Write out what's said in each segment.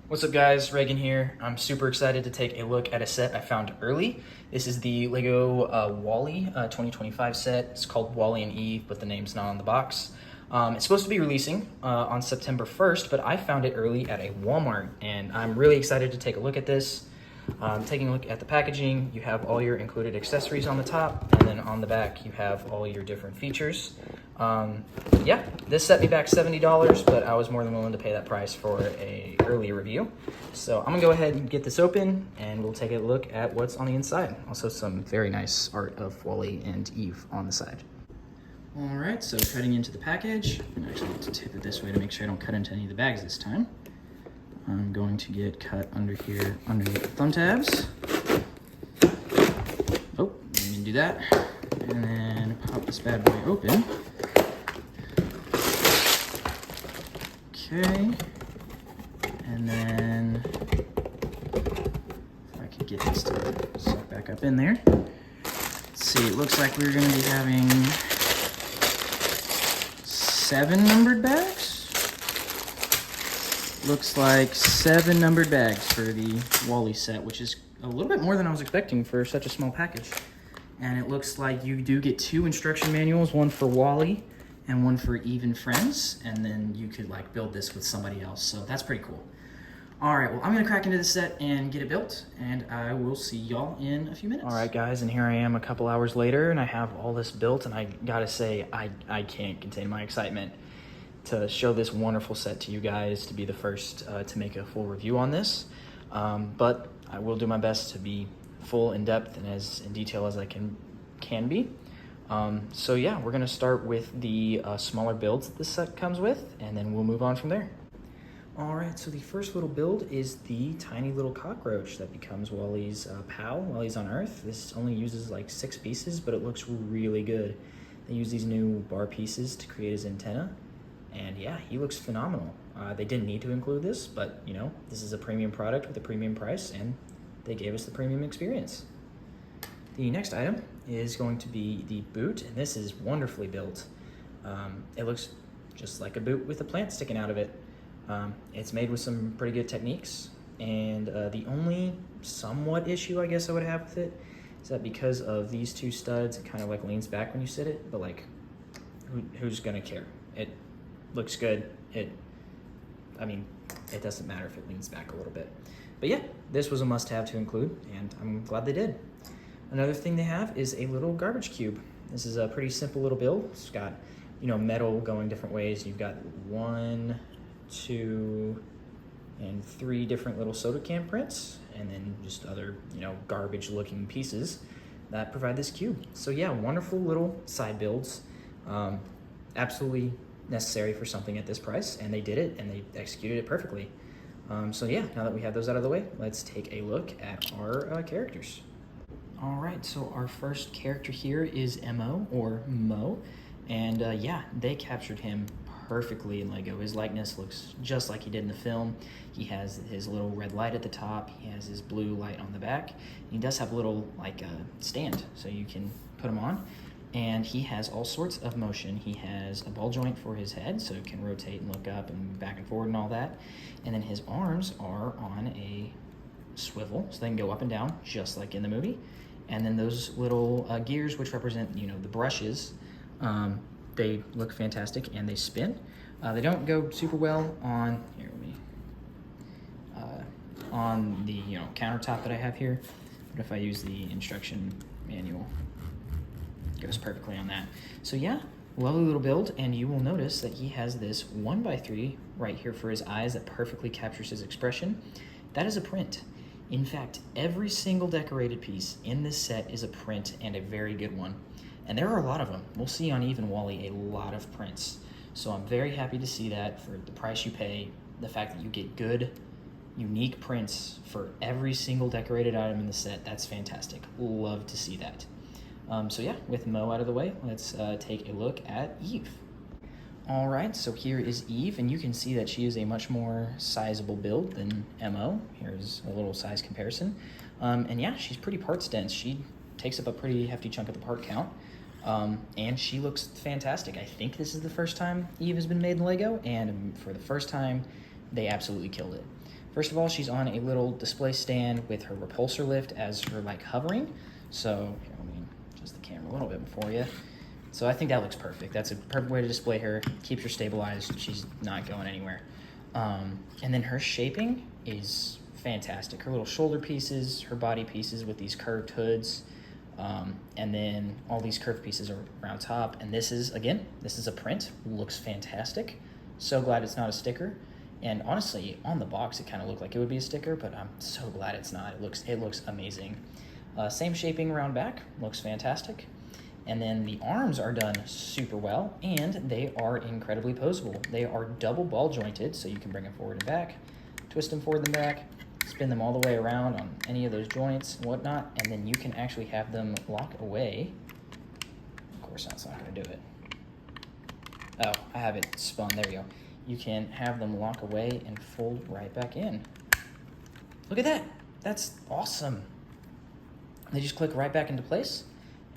What's up guys, Reagan here. I'm super excited to take a look at a set I found early. This is the Lego WALL-E 2025 set. It's called WALL-E and Eve, but the name's not on the box. It's supposed to be releasing on September 1st, but I found it early at a Walmart, and I'm really excited to take a look at this. Taking a look at the packaging, you have all your included accessories on the top, and then on the back you have all your different features. Yeah, this set me back $70, but I was more than willing to pay that price for a early review. So I'm gonna go ahead and get this open, and we'll take a look at what's on the inside. Also some very nice art of WALL-E and Eve on the side. All right, so cutting into the package, I'm actually going to tip it this way to make sure I don't cut into any of the bags this time. I'm going to get cut under here, underneath the thumb tabs. Oh, didn't mean to do that. And then pop this bad boy open. Okay. And then, if I could get this to suck back up in there. Let's see, it looks like we're gonna be having 7 numbered bags. Looks like 7 numbered bags for the WALL-E set, which is a little bit more than I was expecting for such a small package. And it looks like you do get 2 instruction manuals, one for WALL-E and one for Eve and Friends, and then you could like build this with somebody else, so that's pretty cool. All right, well, I'm gonna crack into this set and get it built, and I will see y'all in a few minutes. All right, guys, and here I am a couple hours later, and I have all this built, and I gotta say, I can't contain my excitement to show this wonderful set to you guys, to be the first to make a full review on this. But I will do my best to be full, in depth, and as in detail as I can be. So yeah, we're gonna start with the smaller builds that this set comes with, and then we'll move on from there. All right, so the first little build is the tiny little cockroach that becomes WALL-E's pal while he's on Earth. This only uses like 6 pieces, but it looks really good. They use these new bar pieces to create his antenna, and yeah, he looks phenomenal. They didn't need to include this, but you know, this is a premium product with a premium price, and they gave us the premium experience. The next item is going to be the boot, and this is wonderfully built. It looks just like a boot with a plant sticking out of it. It's made with some pretty good techniques, and the only somewhat issue I guess I would have with it is that because of these 2 studs, it kind of like leans back when you sit it, but like, who's gonna care? It looks good. I mean, it doesn't matter if it leans back a little bit. But yeah, this was a must-have to include, and I'm glad they did. Another thing they have is a little garbage cube. This is a pretty simple little build. It's got, you know, metal going different ways. You've got 1, 2, and 3 different little soda can prints, and then just other, you know, garbage-looking pieces that provide this cube. So yeah, wonderful little side builds. Absolutely necessary for something at this price, and they did it, and they executed it perfectly. So yeah, now that we have those out of the way, let's take a look at our characters. All right, so our first character here is Mo, or Mo, and yeah, they captured him perfectly in Lego. His likeness looks just like he did in the film. He has his little red light at the top, he has his blue light on the back, and he does have a little like stand, so you can put him on. And he has all sorts of motion. He has a ball joint for his head, so it can rotate and look up and back and forward and all that. And then his arms are on a swivel, so they can go up and down, just like in the movie. And then those little gears, which represent, you know, the brushes, they look fantastic and they spin. They don't go super well on, here, on the, you know, countertop that I have here. But if I use the instruction manual, goes perfectly on that. So yeah, lovely little build, and you will notice that he has this 1x3 right here for his eyes that perfectly captures his expression. That is a print. In fact, every single decorated piece in this set is a print, and a very good one. And there are a lot of them. We'll see on Eve and WALL-E a lot of prints. So I'm very happy to see that for the price you pay, the fact that you get good, unique prints for every single decorated item in the set. That's fantastic. Love to see that. So yeah, with Mo out of the way, let's take a look at Eve. All right, so here is Eve, and you can see that she is a much more sizable build than Mo. Here's a little size comparison. And yeah, she's pretty parts dense. She takes up a pretty hefty chunk of the part count. And she looks fantastic. I think this is the first time Eve has been made in Lego, and for the first time, they absolutely killed it. First of all, she's on a little display stand with her repulsor lift as her like hovering. So here, let me adjust the camera a little bit for you. So I think that looks perfect. That's a perfect way to display her. Keeps her stabilized. She's not going anywhere. And then her shaping is fantastic. Her little shoulder pieces, her body pieces with these curved hoods, and then all these curved pieces are around top. And this is, again, this is a print. Looks fantastic. So glad it's not a sticker. And honestly, on the box, it kind of looked like it would be a sticker, but I'm so glad it's not. It looks amazing. Same shaping around back. Looks fantastic. And then the arms are done super well, and they are incredibly posable. They are double ball jointed, so you can bring them forward and back, twist them forward and back, spin them all the way around on any of those joints and whatnot, and then you can actually have them lock away. Of course, that's not gonna do it. Oh, I have it spun, there you go. You can have them lock away and fold right back in. Look at that, that's awesome. They just click right back into place.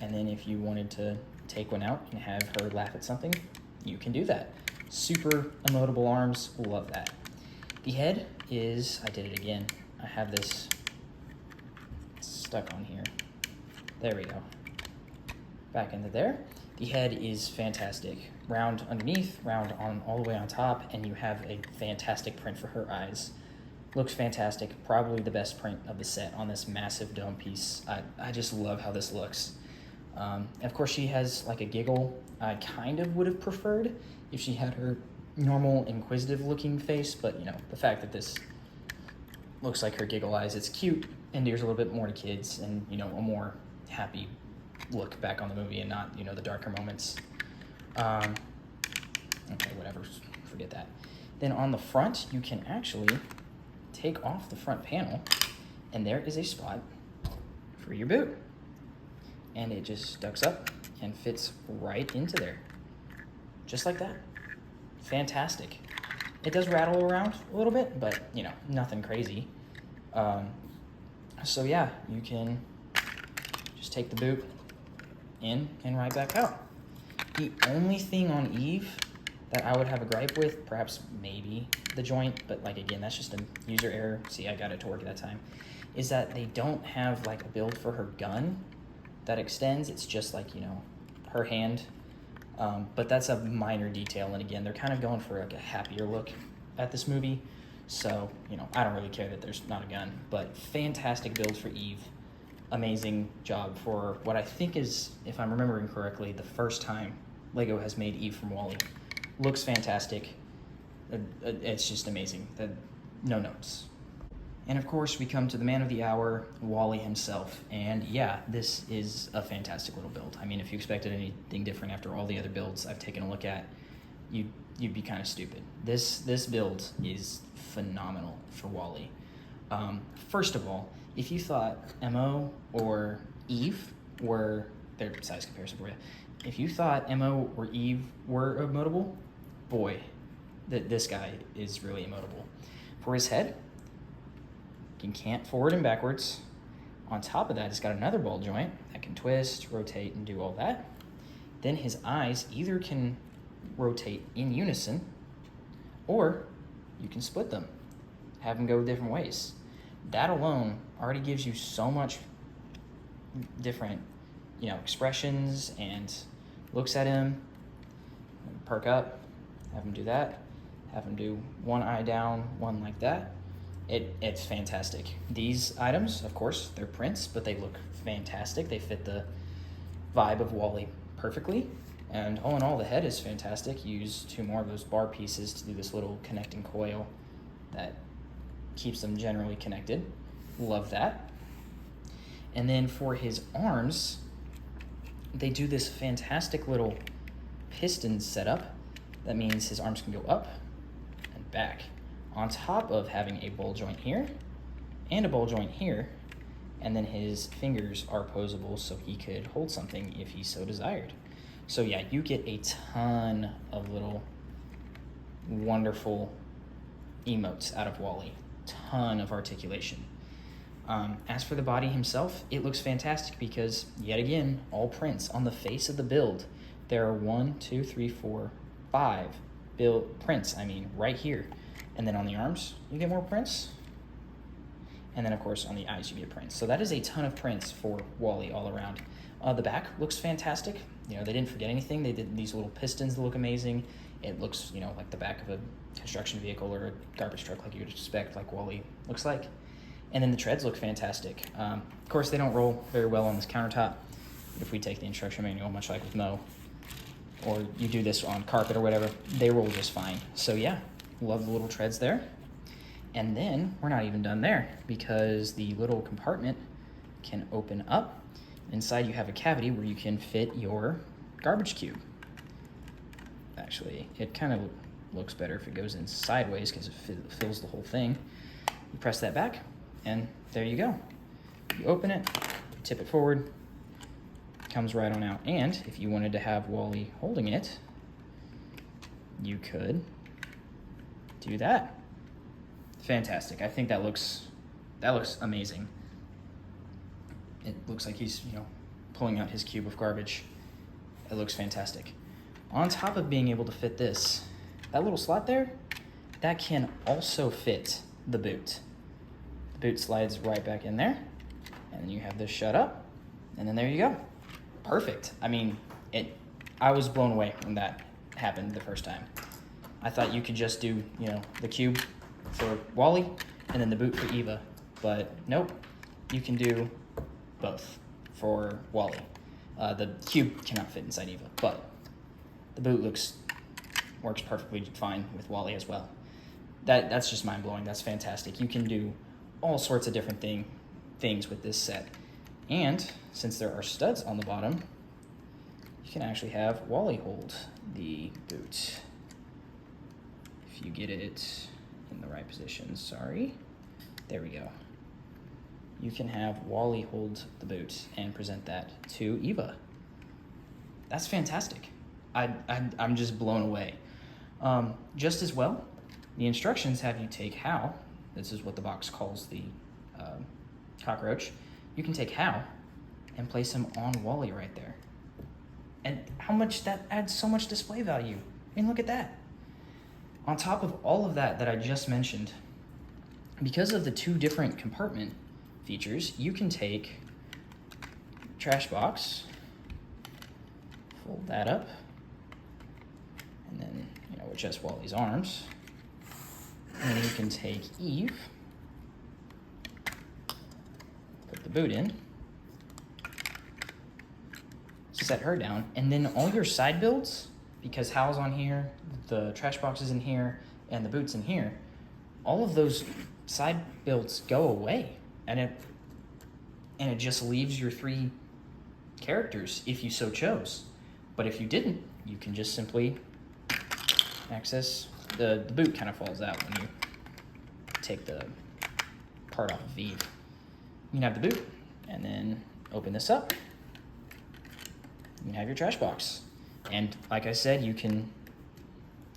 And then if you wanted to take one out and have her laugh at something, you can do that. Super emotable arms, love that. The head is, I did it again. I have this stuck on here. There we go. Back into there. The head is fantastic. Round underneath, round on all the way on top, and you have a fantastic print for her eyes. Looks fantastic. Probably the best print of the set on this massive dome piece. I just love how this looks. Of course, she has like a giggle. I kind of would have preferred if she had her normal inquisitive looking face, but you know, the fact that this looks like her giggle eyes, it's cute, endears a little bit more to kids, and you know, a more happy look back on the movie and not, you know, the darker moments. Okay, whatever, forget that. Then on the front, you can actually take off the front panel, and there is a spot for your boot. And it just ducks up and fits right into there. Just like that. Fantastic. It does rattle around a little bit, but you know, nothing crazy. So yeah, you can just take the boot in and right back out. The only thing on Eve that I would have a gripe with, perhaps maybe the joint, but like again, that's just a user error. See, I got it to work at that time, is that they don't have like a build for her gun that extends. It's just like, you know, her hand, but that's a minor detail, and again, they're kind of going for like a happier look at this movie, so you know, I don't really care that there's not a gun. But fantastic build for Eve, amazing job for what I think is, if I'm remembering correctly, the first time Lego has made Eve from WALL-E. Looks fantastic. It's just amazing. No notes. And of course, we come to the man of the hour, WALL-E himself. And yeah, this is a fantastic little build. I mean, if you expected anything different after all the other builds I've taken a look at, you'd be kind of stupid. This build is phenomenal for WALL-E. First of all, if you thought Mo or Eve were, their size comparison for you, if you thought Mo or Eve were emotable, boy, this guy is really emotable. For his head, can cant forward and backwards. On top of that, it's got another ball joint that can twist, rotate, and do all that. Then his eyes either can rotate in unison, or you can split them, have them go different ways. That alone already gives you so much different, you know, expressions and looks at him. Perk up, have him do that, have him do one eye down, one like that. It's fantastic. These items, of course, they're prints, but they look fantastic. They fit the vibe of WALL-E perfectly. And all in all, the head is fantastic. Use two more of those bar pieces to do this little connecting coil that keeps them generally connected. Love that. And then for his arms, they do this fantastic little piston setup. That means his arms can go up and back, on top of having a ball joint here and a ball joint here, and then his fingers are posable so he could hold something if he so desired. So yeah, you get a ton of little wonderful emotes out of WALL-E, ton of articulation. As for the body himself, it looks fantastic because, yet again, all prints on the face of the build. There are 1, 2, 3, 4, 5 prints, right here. And then on the arms, you get more prints. And then of course on the eyes you get prints. So that is a ton of prints for WALL-E all around. The back looks fantastic. You know, they didn't forget anything. They did these little pistons that look amazing. It looks, you know, like the back of a construction vehicle or a garbage truck, like you would expect, like WALL-E looks like. And then the treads look fantastic. Of course, they don't roll very well on this countertop. But if we take the instruction manual, much like with Mo, or you do this on carpet or whatever, they roll just fine. So yeah, love the little treads there. And then we're not even done there, because the little compartment can open up. Inside you have a cavity where you can fit your garbage cube. Actually, it kind of looks better if it goes in sideways because it fills the whole thing. You press that back, and there you go. You open it, tip it forward, comes right on out. And if you wanted to have WALL-E holding it, you could do that. Fantastic. I think that looks amazing. It looks like he's, you know, pulling out his cube of garbage. It looks fantastic. On top of being able to fit this, that little slot there, that can also fit the boot. The boot slides right back in there, and then you have this shut up, and then there you go. Perfect. I mean, I was blown away when that happened the first time. I thought you could just do, you know, the cube for WALL-E and then the boot for Eva, but nope, you can do both for WALL-E. The cube cannot fit inside Eva, but the boot works perfectly fine with WALL-E as well. That's just mind-blowing. That's fantastic. You can do all sorts of different things with this set. And since there are studs on the bottom, you can actually have WALL-E hold the boot. If you get it in the right position, sorry. There we go. You can have WALL-E hold the boot and present that to Eva. That's fantastic. I'm just blown away. Just as well, the instructions have you take Hal. This is what the box calls the cockroach. You can take Hal and place him on WALL-E right there. And how much that adds so much display value. I mean, look at that. On top of all of that I just mentioned, because of the two different compartment features, you can take trash box, fold that up, and then, you know, adjust WALL-E's arms. And then you can take Eve, put the boot in, set her down, and then all your side builds, because Hal's on here, the trash box is in here, and the boot's in here, all of those side builds go away, and it just leaves your three characters if you so chose. But if you didn't, you can just simply access the boot. Kind of falls out when you take the part off of Eve. You can have the boot, and then open this up. You can have your trash box. And like I said, you can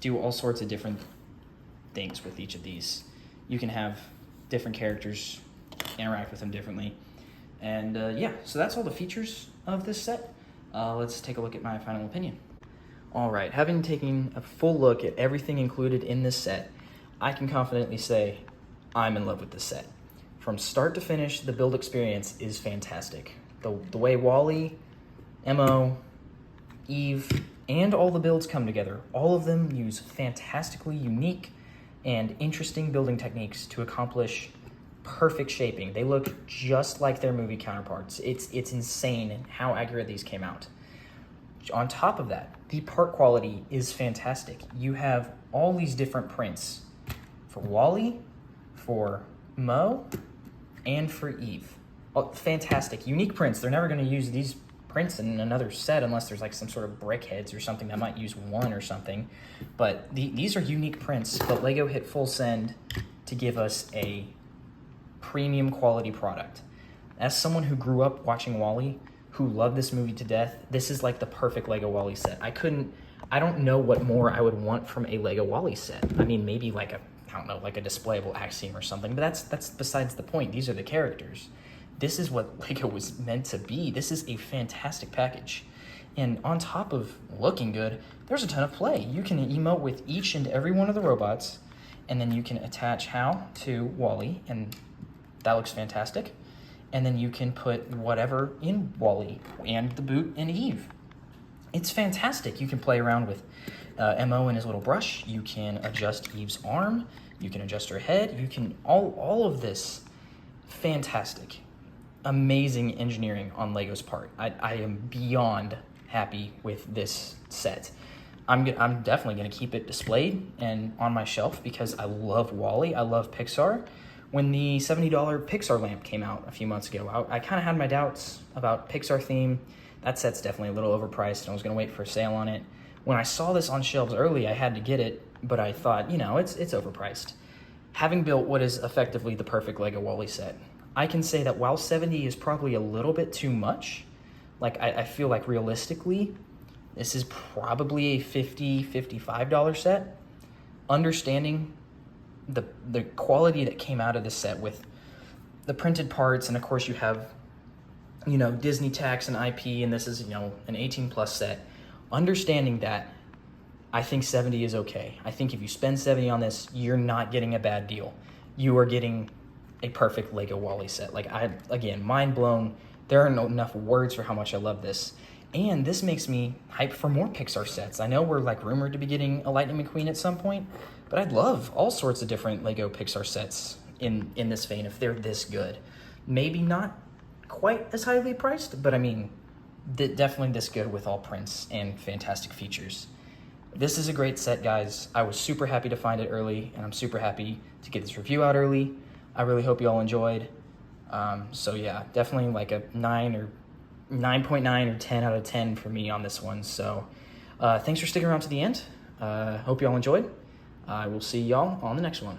do all sorts of different things with each of these. You can have different characters, interact with them differently. And yeah, so that's all the features of this set. Let's take a look at my final opinion. All right, having taken a full look at everything included in this set, I can confidently say I'm in love with this set. From start to finish, the build experience is fantastic. The way WALL-E, Mo, Eve, and all the builds come together, all of them use fantastically unique and interesting building techniques to accomplish perfect shaping. They look just like their movie counterparts. It's insane how accurate these came out. On top of that, the part quality is fantastic. You have all these different prints for WALL-E, for Mo, and for Eve. Oh, fantastic, unique prints. They're never going to use these prints in another set unless there's like some sort of brick heads or something that might use one or something. But these are unique prints, but LEGO hit full send to give us a premium quality product. As someone who grew up watching WALL-E, who loved this movie to death, this is like the perfect LEGO WALL-E set. I don't know what more I would want from a LEGO WALL-E set. I mean, maybe like a displayable axiom or something, but that's besides the point. These are the characters. This is what LEGO was meant to be. This is a fantastic package. And on top of looking good, there's a ton of play. You can emote with each and every one of the robots, and then you can attach Hal to WALL-E and That looks fantastic. And then you can put whatever in Wally and the boot and Eve. It's fantastic. You can play around with Mo and his little brush. You can adjust Eve's arm. You can adjust her head. You can, all of this, fantastic. Amazing engineering on Lego's part. I am beyond happy with this set. I'm definitely going to keep it displayed and on my shelf because I love Wally. I love PIXAR. When the $70 PIXAR lamp came out a few months ago, I kind of had my doubts about PIXAR theme. That set's definitely a little overpriced, and I was going to wait for a sale on it. When I saw this on shelves early, I had to get it, but I thought, you know, it's overpriced. Having built what is effectively the perfect Lego Wally set, I can say that while 70 is probably a little bit too much, like I feel like realistically, this is probably a $50, $55 set. Understanding the quality that came out of this set with the printed parts, and of course you have, you know, Disney tax and IP, and this is, you know, an 18+ set. Understanding that, I think 70 is okay. I think if you spend 70 on this, you're not getting a bad deal. You are getting a perfect Lego Wally set. Like, again, mind blown. There are no enough words for how much I love this. And this makes me hyped for more PIXAR sets. I know we're like rumored to be getting a Lightning McQueen at some point, but I'd love all sorts of different Lego PIXAR sets in this vein if they're this good. Maybe not quite as highly priced, but I mean, definitely this good with all prints and fantastic features. This is a great set, guys. I was super happy to find it early, and I'm super happy to get this review out early. I really hope you all enjoyed. So yeah, definitely like a 9.9 or 10 out of 10 for me on this one. So thanks for sticking around to the end. Hope you all enjoyed. I will see y'all on the next one.